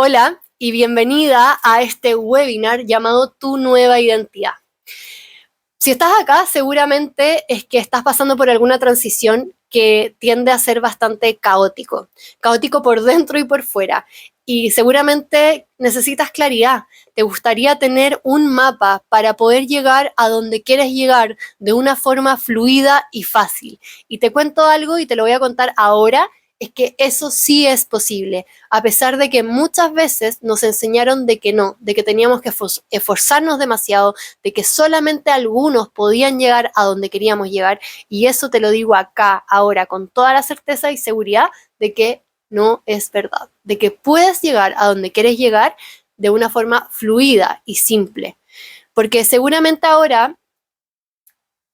Hola y bienvenida a este webinar llamado Tu Nueva Identidad. Si estás acá, seguramente es que estás pasando por alguna transición que tiende a ser bastante caótico por dentro y por fuera. Y seguramente necesitas claridad. Te gustaría tener un mapa para poder llegar a donde quieres llegar de una forma fluida y fácil. Y te cuento algo y te lo voy a contar ahora, es que eso sí es posible, a pesar de que muchas veces nos enseñaron de que no, de que teníamos que esforzarnos demasiado, de que solamente algunos podían llegar a donde queríamos llegar, y eso te lo digo acá, ahora, con toda la certeza y seguridad de que no es verdad, de que puedes llegar a donde quieres llegar de una forma fluida y simple, porque seguramente ahora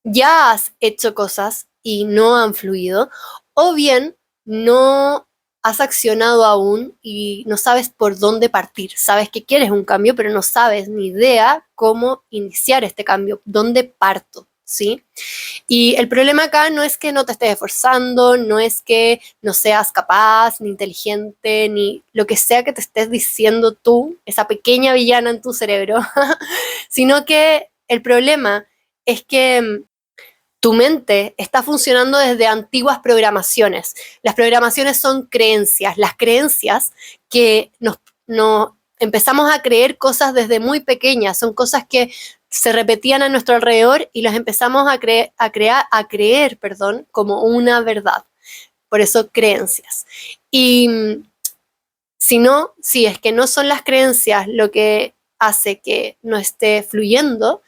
ya has hecho cosas y no han fluido, o bien no has accionado aún y no sabes por dónde partir. Sabes que quieres un cambio, pero no sabes ni idea cómo iniciar este cambio, dónde parto, ¿sí? Y el problema acá no es que no te estés esforzando, no es que no seas capaz, ni inteligente, ni lo que sea que te estés diciendo tú, esa pequeña villana en tu cerebro, sino que el problema es que tu mente está funcionando desde antiguas programaciones. Las programaciones son creencias, las creencias que nos empezamos a creer cosas desde muy pequeñas, son cosas que se repetían a nuestro alrededor y las empezamos a creer, como una verdad. Por eso creencias. Y si es que no son las creencias lo que hace que no esté fluyendo,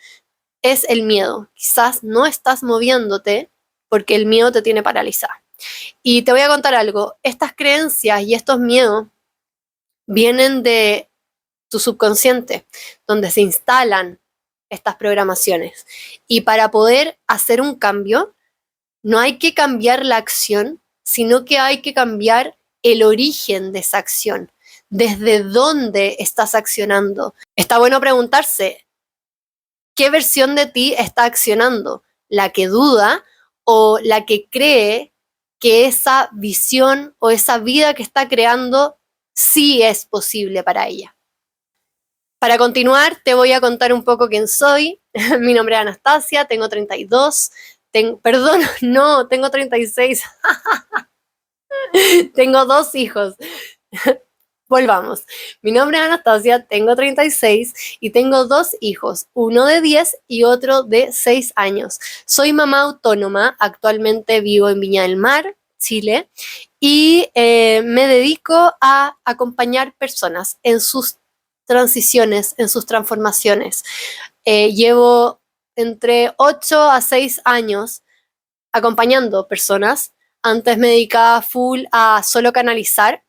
es el miedo. Quizás no estás moviéndote porque el miedo te tiene paralizada. Y te voy a contar algo, estas creencias y estos miedos vienen de tu subconsciente, donde se instalan estas programaciones. Y para poder hacer un cambio, no hay que cambiar la acción, sino que hay que cambiar el origen de esa acción. ¿Desde dónde estás accionando? Está bueno preguntarse, ¿qué versión de ti está accionando? ¿La que duda o la que cree que esa visión o esa vida que está creando sí es posible para ella? Para continuar, te voy a contar un poco quién soy. Mi nombre es Anastasia, tengo 32. Perdón, no, tengo 36. Tengo 2 hijos. Volvamos. Mi nombre es Anastasia, tengo 36 y tengo 2 hijos, uno de 10 y otro de 6 años. Soy mamá autónoma, actualmente vivo en Viña del Mar, Chile, y me dedico a acompañar personas en sus transiciones, en sus transformaciones. Llevo entre 8 a 6 años acompañando personas. Antes me dedicaba full a solo canalizar,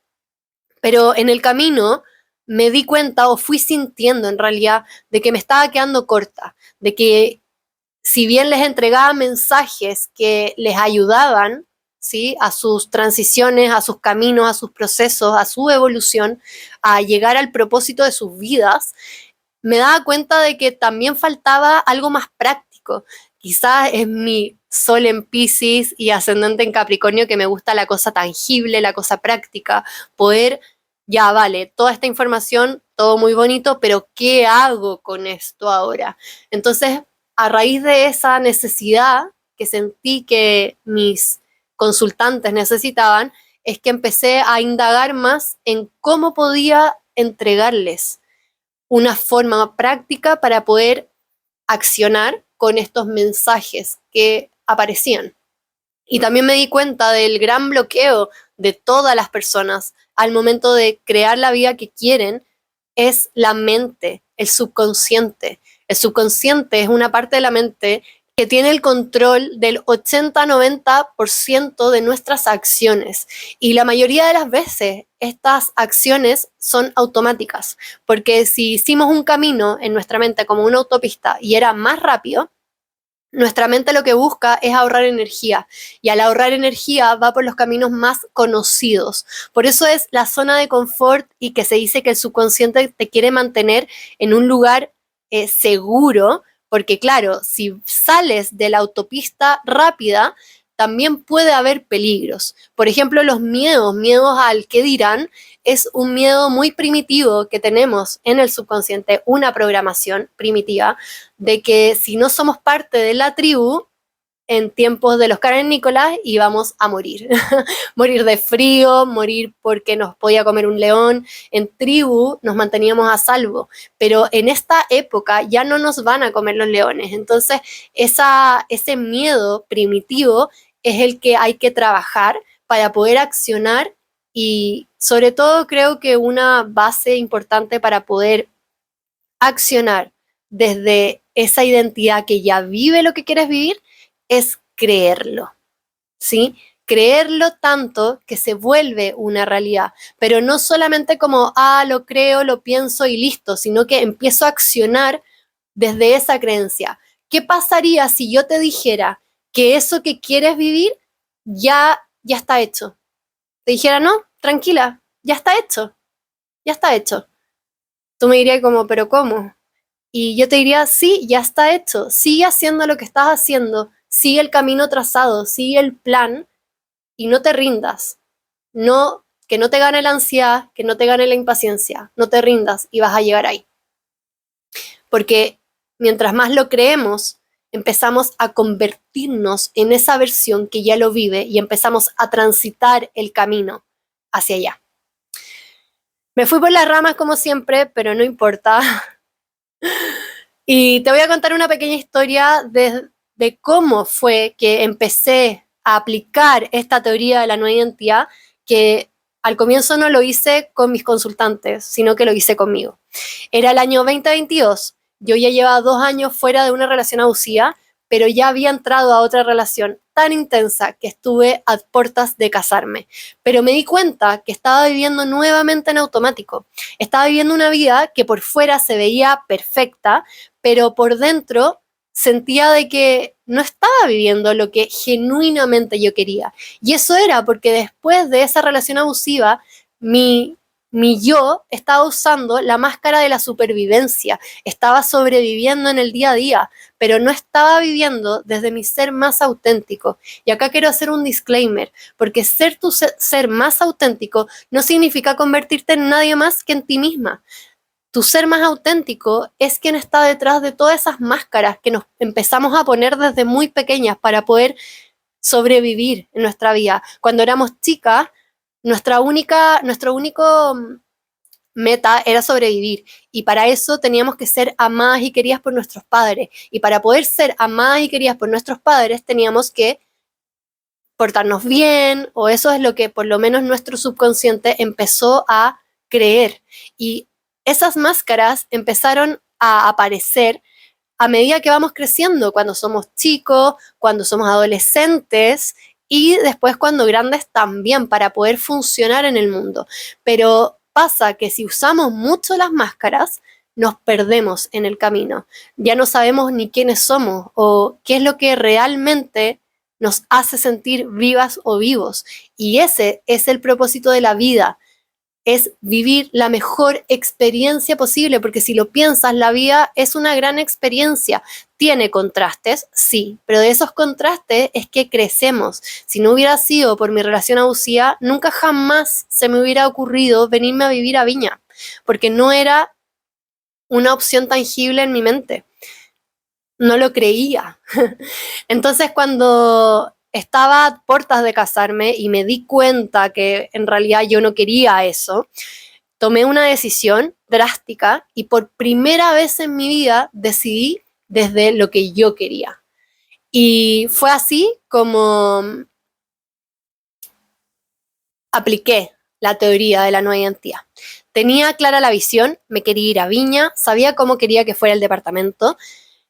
pero en el camino me di cuenta o fui sintiendo en realidad de que me estaba quedando corta, de que si bien les entregaba mensajes que les ayudaban, ¿sí?, a sus transiciones, a sus caminos, a sus procesos, a su evolución, a llegar al propósito de sus vidas, me daba cuenta de que también faltaba algo más práctico. Quizás es mi sol en Piscis y ascendente en Capricornio que me gusta la cosa tangible, la cosa práctica, poder, ya vale, toda esta información, todo muy bonito, pero ¿qué hago con esto ahora? Entonces, a raíz de esa necesidad que sentí que mis consultantes necesitaban, es que empecé a indagar más en cómo podía entregarles una forma práctica para poder accionar con estos mensajes que aparecían. Y también me di cuenta del gran bloqueo de todas las personas al momento de crear la vida que quieren, es la mente, el subconsciente. El subconsciente es una parte de la mente que tiene el control del 80-90% de nuestras acciones. Y la mayoría de las veces estas acciones son automáticas, porque si hicimos un camino en nuestra mente como una autopista y era más rápido, nuestra mente lo que busca es ahorrar energía, y al ahorrar energía va por los caminos más conocidos. Por eso es la zona de confort, y que se dice que el subconsciente te quiere mantener en un lugar seguro, porque claro, si sales de la autopista rápida, también puede haber peligros. Por ejemplo, los miedos al qué dirán, es un miedo muy primitivo que tenemos en el subconsciente, una programación primitiva de que si no somos parte de la tribu, en tiempos de los cavernícolas íbamos a morir. Morir de frío, morir porque nos podía comer un león. En tribu nos manteníamos a salvo, pero en esta época ya no nos van a comer los leones. Entonces, ese miedo primitivo es el que hay que trabajar para poder accionar, y sobre todo creo que una base importante para poder accionar desde esa identidad que ya vive lo que quieres vivir es creerlo, ¿sí? Creerlo tanto que se vuelve una realidad, pero no solamente como, lo creo, lo pienso y listo, sino que empiezo a accionar desde esa creencia. ¿Qué pasaría si yo te dijera que eso que quieres vivir ya está hecho? Te dijera, no, tranquila, ya está hecho, ya está hecho. Tú me dirías como, ¿pero cómo? Y yo te diría, sí, ya está hecho, sigue haciendo lo que estás haciendo, sigue el camino trazado, sigue el plan y no te rindas. No, que no te gane la ansiedad, que no te gane la impaciencia, no te rindas y vas a llegar ahí. Porque mientras más lo creemos, empezamos a convertirnos en esa versión que ya lo vive y empezamos a transitar el camino hacia allá. Me fui por las ramas como siempre, pero no importa. Y te voy a contar una pequeña historia de cómo fue que empecé a aplicar esta teoría de la nueva identidad, que al comienzo no lo hice con mis consultantes, sino que lo hice conmigo. Era el año 2022, yo ya llevaba 2 años fuera de una relación abusiva, pero ya había entrado a otra relación tan intensa que estuve a puertas de casarme. Pero me di cuenta que estaba viviendo nuevamente en automático. Estaba viviendo una vida que por fuera se veía perfecta, pero por dentro sentía de que no estaba viviendo lo que genuinamente yo quería. Y eso era porque después de esa relación abusiva, mi yo estaba usando la máscara de la supervivencia, estaba sobreviviendo en el día a día, pero no estaba viviendo desde mi ser más auténtico. Y acá quiero hacer un disclaimer, porque ser tu ser más auténtico no significa convertirte en nadie más que en ti misma. Tu ser más auténtico es quien está detrás de todas esas máscaras que nos empezamos a poner desde muy pequeñas para poder sobrevivir en nuestra vida. Cuando éramos chicas, nuestro único meta era sobrevivir, y para eso teníamos que ser amadas y queridas por nuestros padres, y para poder ser amadas y queridas por nuestros padres teníamos que portarnos bien, o eso es lo que por lo menos nuestro subconsciente empezó a creer, y esas máscaras empezaron a aparecer a medida que vamos creciendo, cuando somos chicos, cuando somos adolescentes y después cuando grandes también, para poder funcionar en el mundo. Pero pasa que si usamos mucho las máscaras, nos perdemos en el camino. Ya no sabemos ni quiénes somos o qué es lo que realmente nos hace sentir vivas o vivos. Y ese es el propósito de la vida, es vivir la mejor experiencia posible, porque si lo piensas, la vida es una gran experiencia. Tiene contrastes, sí, pero de esos contrastes es que crecemos. Si no hubiera sido por mi relación abusiva, nunca jamás se me hubiera ocurrido venirme a vivir a Viña, porque no era una opción tangible en mi mente. No lo creía. Entonces, cuando estaba a puertas de casarme y me di cuenta que en realidad yo no quería eso, tomé una decisión drástica y por primera vez en mi vida decidí desde lo que yo quería. Y fue así como apliqué la teoría de la nueva identidad. Tenía clara la visión, me quería ir a Viña, sabía cómo quería que fuera el departamento.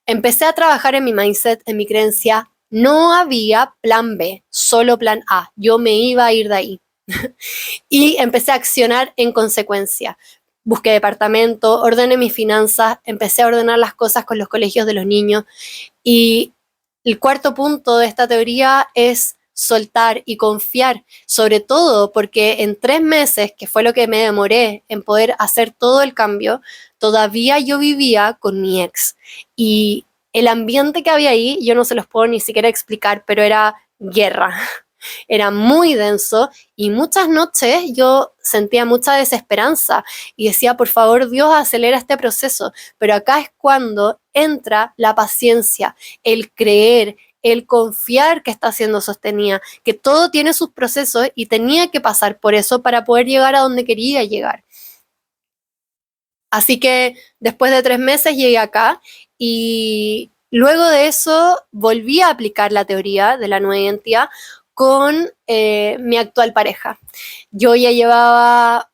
Empecé a trabajar en mi mindset, en mi creencia. No había plan B, solo plan A. Yo me iba a ir de ahí. Y empecé a accionar en consecuencia. Busqué departamento, ordené mis finanzas, empecé a ordenar las cosas con los colegios de los niños. Y el cuarto punto de esta teoría es soltar y confiar, sobre todo porque en 3 meses, que fue lo que me demoré en poder hacer todo el cambio, todavía yo vivía con mi ex. Y el ambiente que había ahí, yo no se los puedo ni siquiera explicar, pero era guerra. Era muy denso y muchas noches yo sentía mucha desesperanza y decía, por favor, Dios, acelera este proceso. Pero acá es cuando entra la paciencia, el creer, el confiar que está siendo sostenida, que todo tiene sus procesos y tenía que pasar por eso para poder llegar a donde quería llegar. Así que después de 3 meses llegué acá y luego de eso volví a aplicar la teoría de la nueva identidad con mi actual pareja. Yo ya llevaba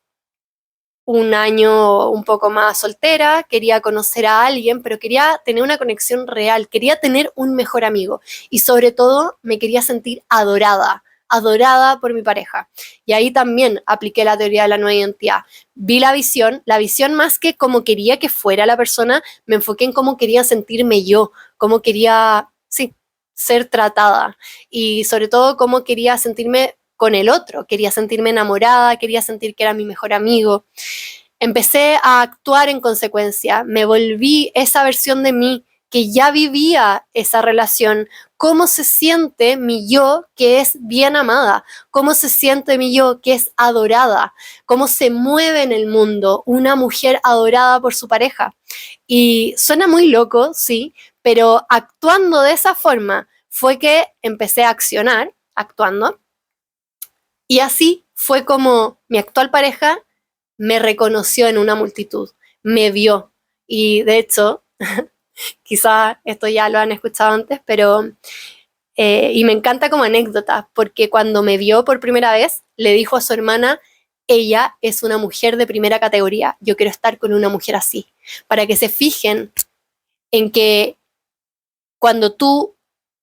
un año un poco más soltera, quería conocer a alguien, pero quería tener una conexión real, quería tener un mejor amigo y sobre todo me quería sentir adorada, adorada por mi pareja. Y ahí también apliqué la teoría de la nueva identidad. Vi la visión más que cómo quería que fuera la persona, me enfoqué en cómo quería sentirme yo, cómo quería, sí, ser tratada y sobre todo cómo quería sentirme con el otro, quería sentirme enamorada, quería sentir que era mi mejor amigo. Empecé a actuar en consecuencia, me volví esa versión de mí que ya vivía esa relación, cómo se siente mi yo que es bien amada, cómo se siente mi yo que es adorada, cómo se mueve en el mundo una mujer adorada por su pareja. Y suena muy loco, sí, pero actuando de esa forma fue que empecé a accionar, actuando, y así fue como mi actual pareja me reconoció en una multitud, me vio. Y de hecho, quizá esto ya lo han escuchado antes, pero y me encanta como anécdota, porque cuando me vio por primera vez, le dijo a su hermana, ella es una mujer de primera categoría, yo quiero estar con una mujer así, para que se fijen en que cuando tú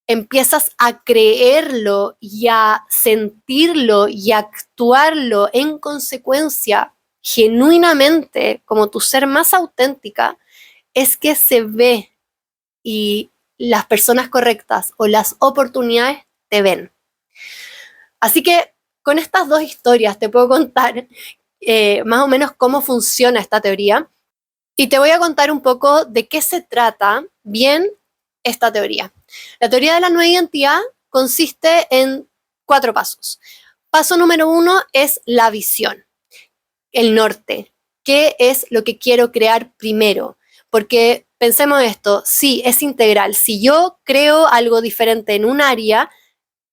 empiezas a creerlo y a sentirlo y a actuarlo en consecuencia, genuinamente, como tu ser más auténtica, es que se ve y las personas correctas o las oportunidades te ven. Así que con estas 2 historias te puedo contar más o menos cómo funciona esta teoría y te voy a contar un poco de qué se trata bien esta teoría. La teoría de la nueva identidad consiste en 4 pasos. Paso número 1 es la visión, el norte. ¿Qué es lo que quiero crear primero? Porque pensemos esto, sí, es integral. Si yo creo algo diferente en un área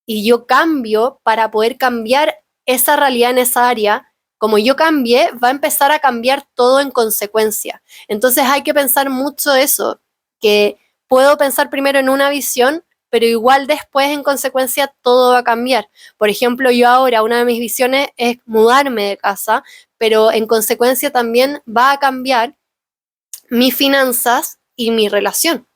y yo cambio para poder cambiar esa realidad en esa área, como yo cambié, va a empezar a cambiar todo en consecuencia. Entonces hay que pensar mucho eso, que puedo pensar primero en una visión, pero igual después en consecuencia todo va a cambiar. Por ejemplo, yo ahora una de mis visiones es mudarme de casa, pero en consecuencia también va a cambiar mis finanzas y mi relación.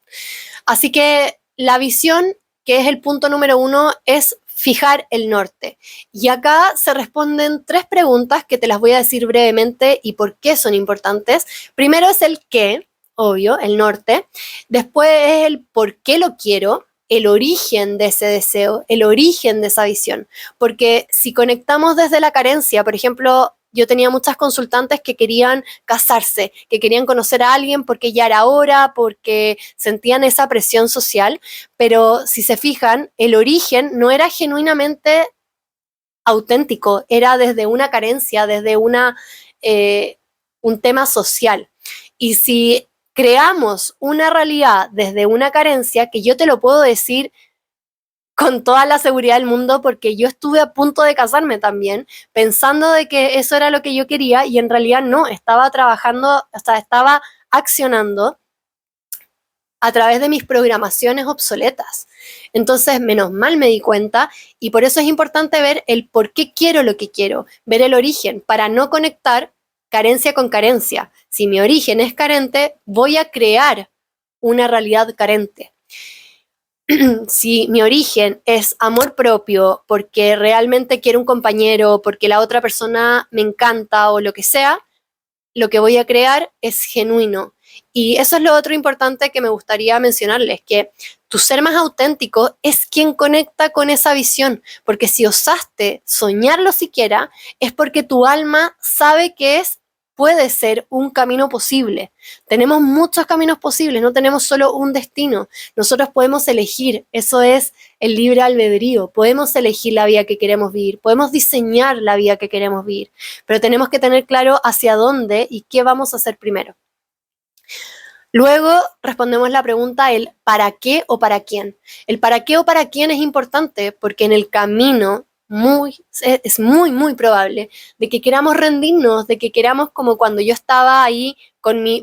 Así que la visión, que es el punto número 1, es fijar el norte. Y acá se responden 3 preguntas que te las voy a decir brevemente y por qué son importantes. Primero es el qué, obvio, el norte. Después es el por qué lo quiero, el origen de ese deseo, el origen de esa visión. Porque si conectamos desde la carencia, por ejemplo, yo tenía muchas consultantes que querían casarse, que querían conocer a alguien porque ya era hora, porque sentían esa presión social, pero si se fijan, el origen no era genuinamente auténtico, era desde una carencia, desde un tema social. Y si creamos una realidad desde una carencia, que yo te lo puedo decir con toda la seguridad del mundo, porque yo estuve a punto de casarme también, pensando de que eso era lo que yo quería y en realidad no, estaba trabajando, o sea, estaba accionando a través de mis programaciones obsoletas. Entonces, menos mal me di cuenta y por eso es importante ver el por qué quiero lo que quiero, ver el origen, para no conectar carencia con carencia. Si mi origen es carente, voy a crear una realidad carente. Si mi origen es amor propio, porque realmente quiero un compañero, porque la otra persona me encanta o lo que sea, lo que voy a crear es genuino. Y eso es lo otro importante que me gustaría mencionarles, que tu ser más auténtico es quien conecta con esa visión, porque si osaste soñarlo siquiera, es porque tu alma sabe que es puede ser un camino posible. Tenemos muchos caminos posibles, no tenemos solo un destino. Nosotros podemos elegir, eso es el libre albedrío. Podemos elegir la vida que queremos vivir, podemos diseñar la vida que queremos vivir, pero tenemos que tener claro hacia dónde y qué vamos a hacer primero. Luego respondemos la pregunta el ¿para qué o para quién? El ¿para qué o para quién? Es importante porque en el camino es muy probable de que queramos rendirnos, de que queramos, como cuando yo estaba ahí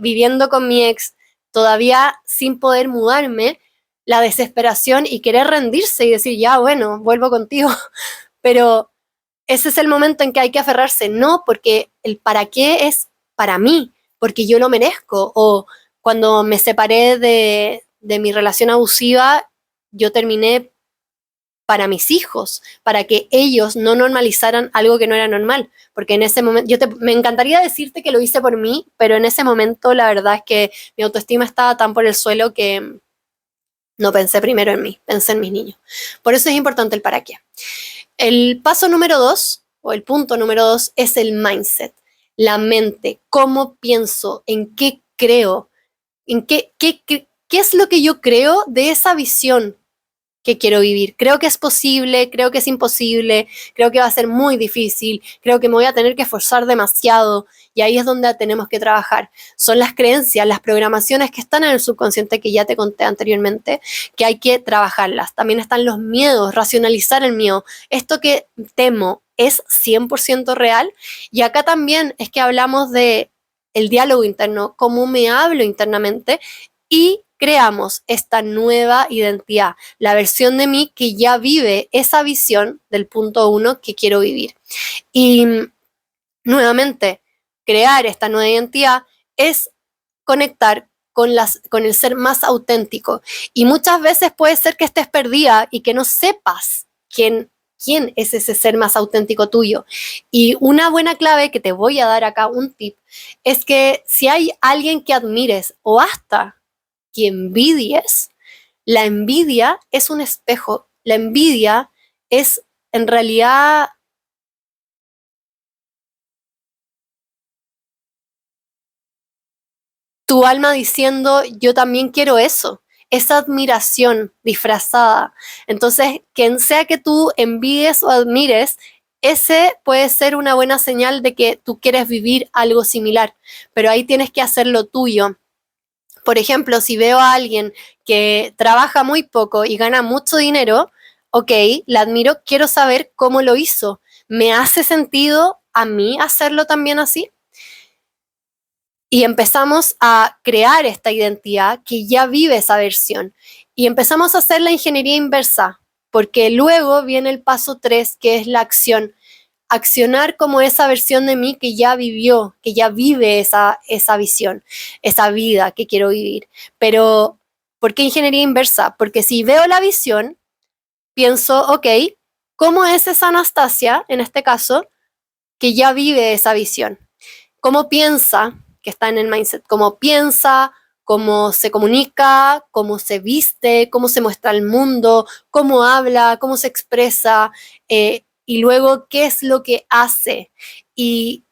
viviendo con mi ex, todavía sin poder mudarme, la desesperación y querer rendirse y decir, ya, bueno, vuelvo contigo. Pero ese es el momento en que hay que aferrarse, no, porque el ¿para qué? Es para mí, porque yo lo merezco. O cuando me separé de mi relación abusiva, yo terminé para mis hijos, para que ellos no normalizaran algo que no era normal. Porque en ese momento, me encantaría decirte que lo hice por mí, pero en ese momento la verdad es que mi autoestima estaba tan por el suelo que no pensé primero en mí, pensé en mis niños. Por eso es importante el para qué. El paso número 2, o el punto número 2, es el mindset, la mente, cómo pienso, en qué creo, en qué es lo que yo creo de esa visión que quiero vivir. Creo que es posible, creo que es imposible, creo que va a ser muy difícil, creo que me voy a tener que esforzar demasiado y ahí es donde tenemos que trabajar. Son las creencias, las programaciones que están en el subconsciente que ya te conté anteriormente, que hay que trabajarlas. También están los miedos, racionalizar el miedo. Esto que temo es 100% real y acá también es que hablamos de el diálogo interno, cómo me hablo internamente y creamos esta nueva identidad, la versión de mí que ya vive esa visión del punto 1 que quiero vivir. Y nuevamente, crear esta nueva identidad es conectar con el ser más auténtico. Y muchas veces puede ser que estés perdida y que no sepas quién es ese ser más auténtico tuyo. Y una buena clave que te voy a dar acá, un tip, es que si hay alguien que admires o hasta que envidies, la envidia es un espejo. La envidia es en realidad tu alma diciendo, yo también quiero eso. Esa admiración disfrazada. Entonces, quien sea que tú envidies o admires, ese puede ser una buena señal de que tú quieres vivir algo similar, pero ahí tienes que hacerlo tuyo. Por ejemplo, si veo a alguien que trabaja muy poco y gana mucho dinero, ok, la admiro, quiero saber cómo lo hizo. ¿Me hace sentido a mí hacerlo también así? Y empezamos a crear esta identidad que ya vive esa versión. Y empezamos a hacer la ingeniería inversa, porque luego viene el paso 3, que es la acción. Accionar como esa versión de mí que ya vivió, que ya vive esa visión, esa vida que quiero vivir. Pero, ¿por qué ingeniería inversa? Porque si veo la visión, pienso, ok, ¿cómo es esa Anastasia, en este caso, que ya vive esa visión? ¿Cómo piensa, que está en el mindset? ¿Cómo piensa? ¿Cómo se comunica? ¿Cómo se viste? ¿Cómo se muestra al mundo? ¿Cómo habla? ¿Cómo se expresa? Y luego, ¿qué es lo que hace? ¿Y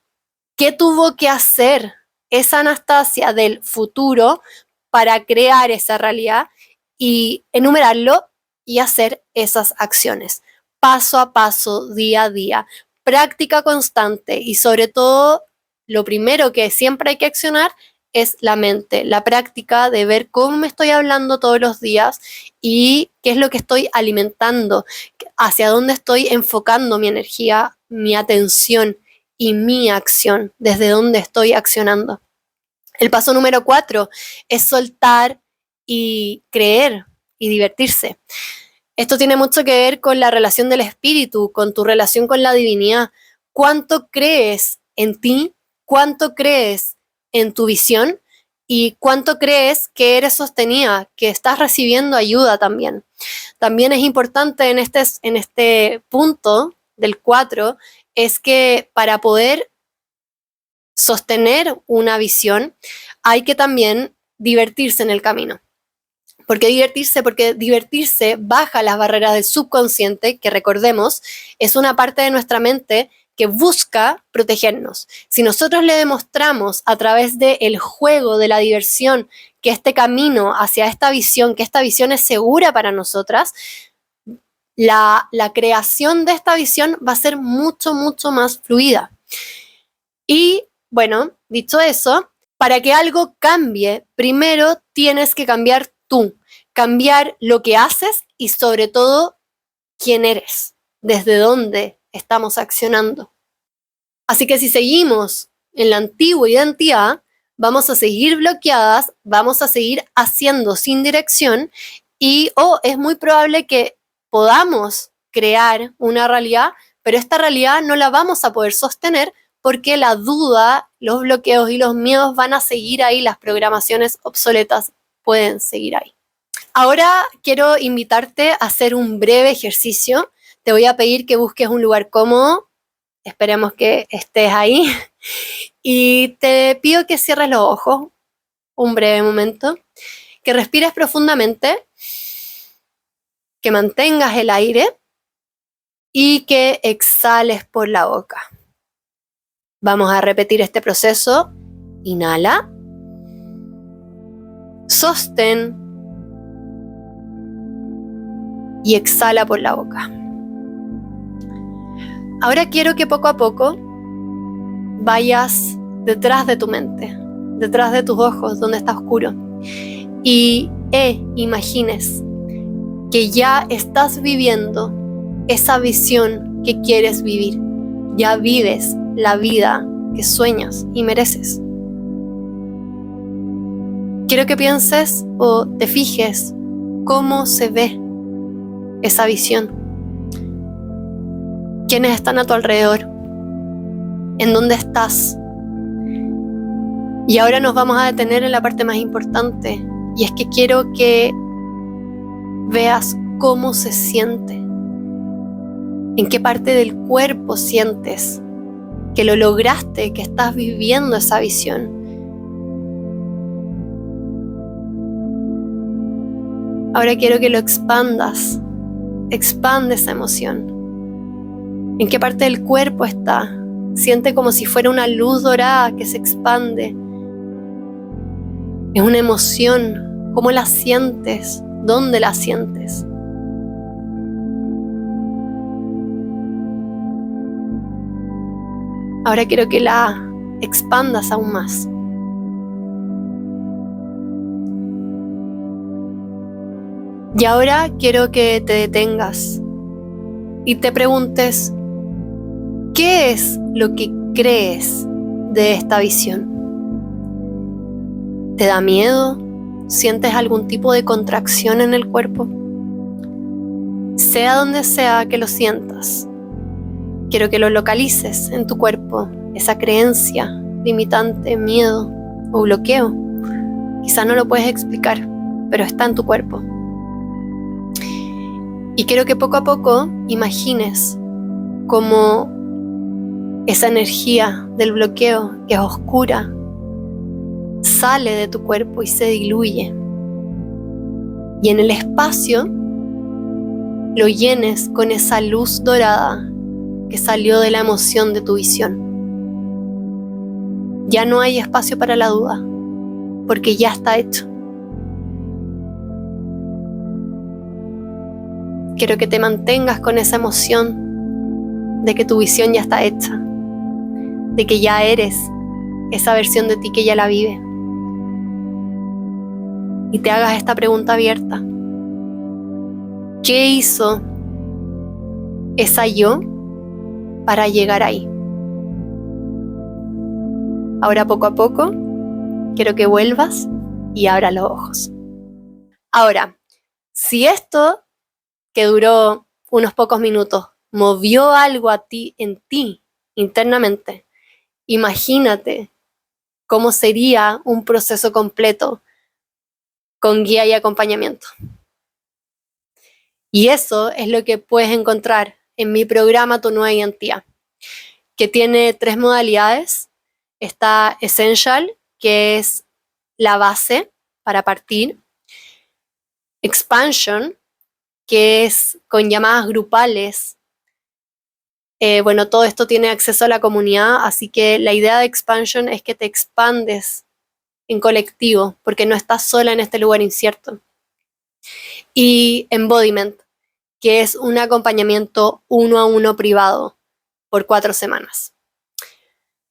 qué tuvo que hacer esa Anastasia del futuro para crear esa realidad? Y enumerarlo y hacer esas acciones, paso a paso, día a día, práctica constante y sobre todo, lo primero que siempre hay que accionar es la mente, la práctica de ver cómo me estoy hablando todos los días y qué es lo que estoy alimentando, hacia dónde estoy enfocando mi energía, mi atención y mi acción, desde dónde estoy accionando. El paso número 4 es soltar y creer y divertirse. Esto tiene mucho que ver con la relación del espíritu, con tu relación con la divinidad. ¿Cuánto crees en ti? ¿Cuánto crees en tu visión? ¿Y cuánto crees que eres sostenida, que estás recibiendo ayuda también? También es importante en este punto del 4, es que para poder sostener una visión hay que también divertirse en el camino. ¿Por qué divertirse? Porque divertirse baja las barreras del subconsciente, que recordemos, es una parte de nuestra mente que busca protegernos. Si nosotros le demostramos a través del juego, de la diversión, que este camino hacia esta visión, que esta visión es segura para nosotras, la creación de esta visión va a ser mucho, mucho más fluida. Y bueno, dicho eso, para que algo cambie, primero tienes que cambiar tú, cambiar lo que haces y sobre todo quién eres, desde dónde estamos accionando. Así que si seguimos en la antigua identidad, vamos a seguir bloqueadas, vamos a seguir haciendo sin dirección y es muy probable que podamos crear una realidad, pero esta realidad no la vamos a poder sostener porque la duda, los bloqueos y los miedos van a seguir ahí, las programaciones obsoletas pueden seguir ahí. Ahora quiero invitarte a hacer un breve ejercicio. Te voy a pedir que busques un lugar cómodo. Esperemos que estés ahí. Y te pido que cierres los ojos un breve momento, que respires profundamente, que mantengas el aire y que exhales por la boca. Vamos a repetir este proceso. Inhala. Sostén. Y exhala por la boca. Ahora quiero que poco a poco vayas detrás de tu mente, detrás de tus ojos, donde está oscuro, y imagines que ya estás viviendo esa visión que quieres vivir. Ya vives la vida que sueñas y mereces. Quiero que pienses o te fijes cómo se ve esa visión. ¿Quiénes están a tu alrededor? ¿En dónde estás? Y ahora nos vamos a detener en la parte más importante, y es que quiero que veas cómo se siente. ¿En qué parte del cuerpo sientes que lo lograste, que estás viviendo esa visión? Ahora quiero que lo expandas. Expande esa emoción. ¿En qué parte del cuerpo está? Siente como si fuera una luz dorada que se expande. Es una emoción. ¿Cómo la sientes? ¿Dónde la sientes? Ahora quiero que la expandas aún más. Y ahora quiero que te detengas y te preguntes, ¿qué es lo que crees de esta visión? ¿Te da miedo? ¿Sientes algún tipo de contracción en el cuerpo? Sea donde sea que lo sientas, quiero que lo localices en tu cuerpo, esa creencia limitante, miedo o bloqueo. Quizás no lo puedes explicar, pero está en tu cuerpo. Y quiero que poco a poco imagines cómo esa energía del bloqueo, que es oscura, sale de tu cuerpo y se diluye. Y en el espacio lo llenes con esa luz dorada que salió de la emoción de tu visión. Ya no hay espacio para la duda, porque ya está hecho. Quiero que te mantengas con esa emoción de que tu visión ya está hecha, de que ya eres esa versión de ti que ya la vive. Y te hagas esta pregunta abierta. ¿Qué hizo esa yo para llegar ahí? Ahora poco a poco, quiero que vuelvas y abras los ojos. Ahora, si esto que duró unos pocos minutos movió algo en ti internamente, imagínate cómo sería un proceso completo con guía y acompañamiento. Y eso es lo que puedes encontrar en mi programa Tu Nueva Identidad, que tiene 3 modalidades. Está Essential, que es la base para partir. Expansion, que es con llamadas grupales Bueno, todo esto tiene acceso a la comunidad, así que la idea de expansion es que te expandes en colectivo, porque no estás sola en este lugar incierto. Y embodiment, que es un acompañamiento 1-a-1 privado por 4 semanas.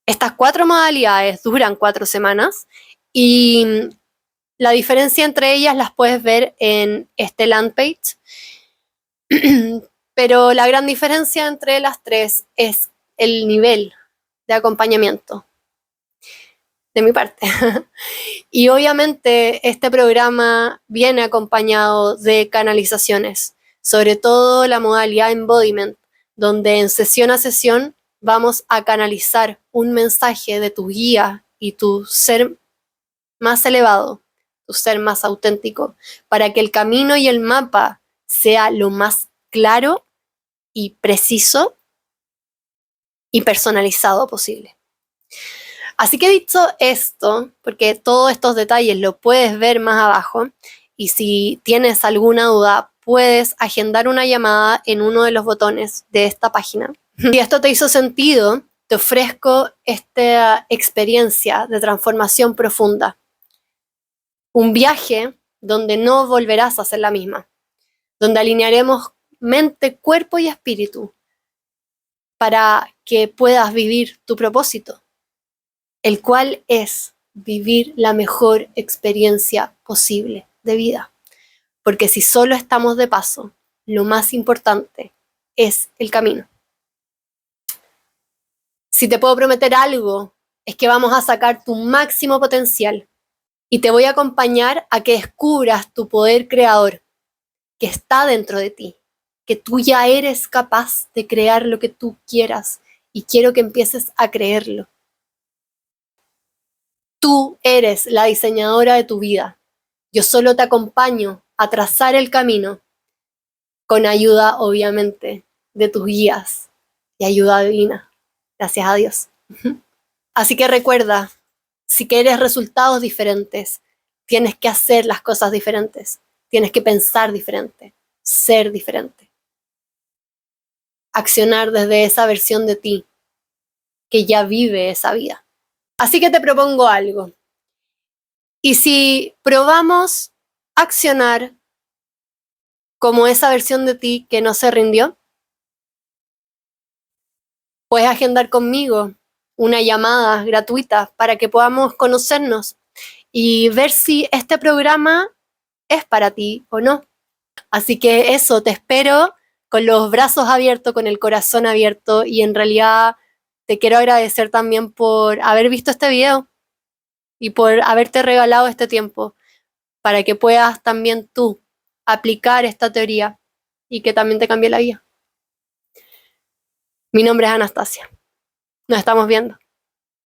Estas 4 modalidades duran 4 semanas y la diferencia entre ellas las puedes ver en este land page, pero la gran diferencia entre las 3 es el nivel de acompañamiento de mi parte. Y obviamente este programa viene acompañado de canalizaciones, sobre todo la modalidad embodiment, donde en sesión a sesión vamos a canalizar un mensaje de tu guía y tu ser más elevado, tu ser más auténtico, para que el camino y el mapa sea lo más claro y preciso y personalizado posible. Así que dicho esto, porque todos estos detalles lo puedes ver más abajo, y si tienes alguna duda, puedes agendar una llamada en uno de los botones de esta página. Si esto te hizo sentido, te ofrezco esta experiencia de transformación profunda. Un viaje donde no volverás a ser la misma, donde alinearemos mente, cuerpo y espíritu para que puedas vivir tu propósito, el cual es vivir la mejor experiencia posible de vida. Porque si solo estamos de paso, lo más importante es el camino. Si te puedo prometer algo, es que vamos a sacar tu máximo potencial y te voy a acompañar a que descubras tu poder creador que está dentro de ti, que tú ya eres capaz de crear lo que tú quieras y quiero que empieces a creerlo. Tú eres la diseñadora de tu vida. Yo solo te acompaño a trazar el camino con ayuda, obviamente, de tus guías y ayuda divina. Gracias a Dios. Así que recuerda, si quieres resultados diferentes, tienes que hacer las cosas diferentes. Tienes que pensar diferente, ser diferente. Accionar desde esa versión de ti que ya vive esa vida. Así que te propongo algo. Y si probamos accionar como esa versión de ti que no se rindió, puedes agendar conmigo una llamada gratuita para que podamos conocernos y ver si este programa es para ti o no. Así que eso, te espero con los brazos abiertos, con el corazón abierto, y en realidad te quiero agradecer también por haber visto este video y por haberte regalado este tiempo para que puedas también tú aplicar esta teoría y que también te cambie la vida. Mi nombre es Anastasia. Nos estamos viendo.